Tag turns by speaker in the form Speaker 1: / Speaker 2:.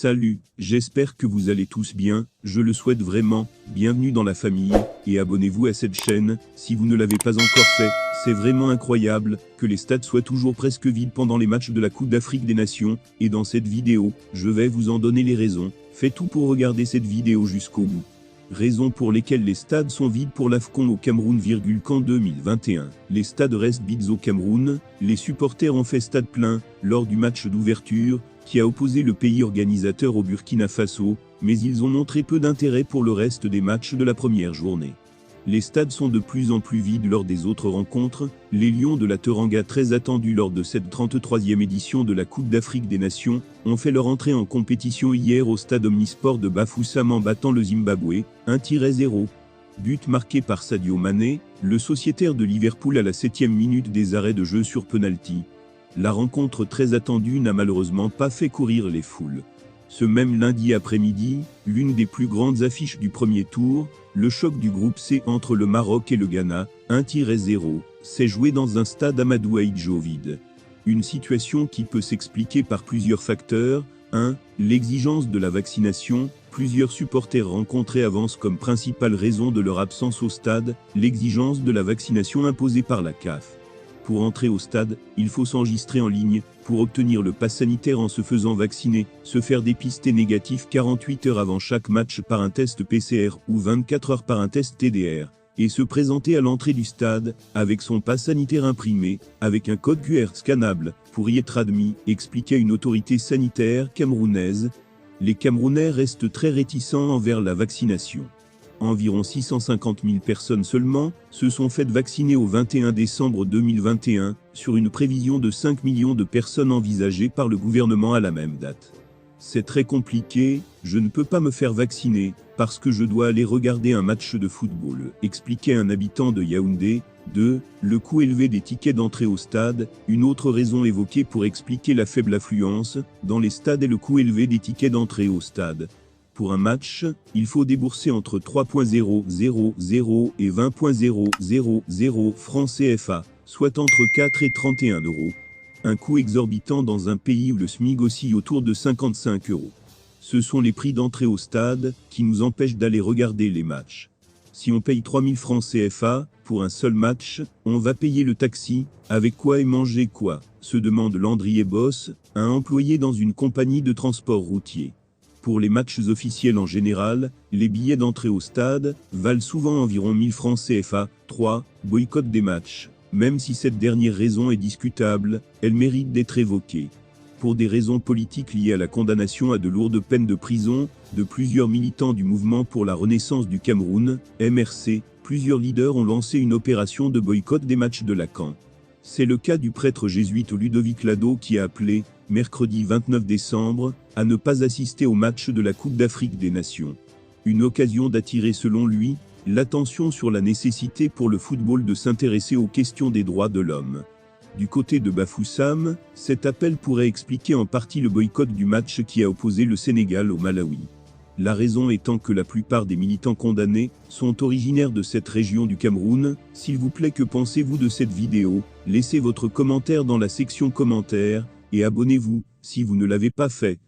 Speaker 1: Salut, j'espère que vous allez tous bien, je le souhaite vraiment, bienvenue dans la famille, et abonnez-vous à cette chaîne, si vous ne l'avez pas encore fait. C'est vraiment incroyable, que les stades soient toujours presque vides pendant les matchs de la Coupe d'Afrique des Nations, et dans cette vidéo, je vais vous en donner les raisons. Faites tout pour regarder cette vidéo jusqu'au bout. Raisons pour lesquelles les stades sont vides pour l'AFCON au Cameroun, qu'en 2021, les stades restent vides au Cameroun, les supporters ont fait stade plein, lors du match d'ouverture, qui a opposé le pays organisateur au Burkina Faso, mais ils ont montré peu d'intérêt pour le reste des matchs de la première journée. Les stades sont de plus en plus vides lors des autres rencontres, les Lions de la Teranga, très attendus lors de cette 33e édition de la Coupe d'Afrique des Nations, ont fait leur entrée en compétition hier au stade Omnisport de Bafoussam en battant le Zimbabwe, 1-0. But marqué par Sadio Mané, le sociétaire de Liverpool à la 7e minute des arrêts de jeu sur penalty. La rencontre très attendue n'a malheureusement pas fait courir les foules. Ce même lundi après-midi, l'une des plus grandes affiches du premier tour, le choc du groupe C entre le Maroc et le Ghana, 1-0, s'est joué dans un stade Amadou Ahidjo vide. Une situation qui peut s'expliquer par plusieurs facteurs. 1. L'exigence de la vaccination. Plusieurs supporters rencontrés avancent comme principale raison de leur absence au stade, l'exigence de la vaccination imposée par la CAF. Pour entrer au stade, il faut s'enregistrer en ligne, pour obtenir le pass sanitaire en se faisant vacciner, se faire dépister négatif 48 heures avant chaque match par un test PCR ou 24 heures par un test TDR, et se présenter à l'entrée du stade, avec son pass sanitaire imprimé, avec un code QR scannable, pour y être admis, expliquait une autorité sanitaire camerounaise. Les Camerounais restent très réticents envers la vaccination. Environ 650 000 personnes seulement se sont faites vacciner au 21 décembre 2021, sur une prévision de 5 millions de personnes envisagées par le gouvernement à la même date. C'est très compliqué, je ne peux pas me faire vacciner, parce que je dois aller regarder un match de football, expliquait un habitant de Yaoundé. 2. Le coût élevé des tickets d'entrée au stade. Une autre raison évoquée pour expliquer la faible affluence dans les stades est le coût élevé des tickets d'entrée au stade. Pour un match, il faut débourser entre 3,000 et 20,000 francs CFA, soit entre 4 et 31 euros. Un coût exorbitant dans un pays où le SMIC oscille autour de 55 euros. Ce sont les prix d'entrée au stade qui nous empêchent d'aller regarder les matchs. Si on paye 3000 francs CFA pour un seul match, on va payer le taxi, avec quoi et manger quoi, se demande Landry Boss, un employé dans une compagnie de transport routier. Pour les matchs officiels en général, les billets d'entrée au stade valent souvent environ 1000 francs CFA. 3. Boycott des matchs. Même si cette dernière raison est discutable, elle mérite d'être évoquée. Pour des raisons politiques liées à la condamnation à de lourdes peines de prison de plusieurs militants du mouvement pour la renaissance du Cameroun, MRC, plusieurs leaders ont lancé une opération de boycott des matchs de la CAN. C'est le cas du prêtre jésuite Ludovic Lado qui a appelé, mercredi 29 décembre, à ne pas assister au match de la Coupe d'Afrique des Nations. Une occasion d'attirer, selon lui, l'attention sur la nécessité pour le football de s'intéresser aux questions des droits de l'homme. Du côté de Bafoussam, cet appel pourrait expliquer en partie le boycott du match qui a opposé le Sénégal au Malawi. La raison étant que la plupart des militants condamnés sont originaires de cette région du Cameroun. S'il vous plaît, que pensez-vous de cette vidéo? Laissez votre commentaire dans la section commentaires, et abonnez-vous, si vous ne l'avez pas fait.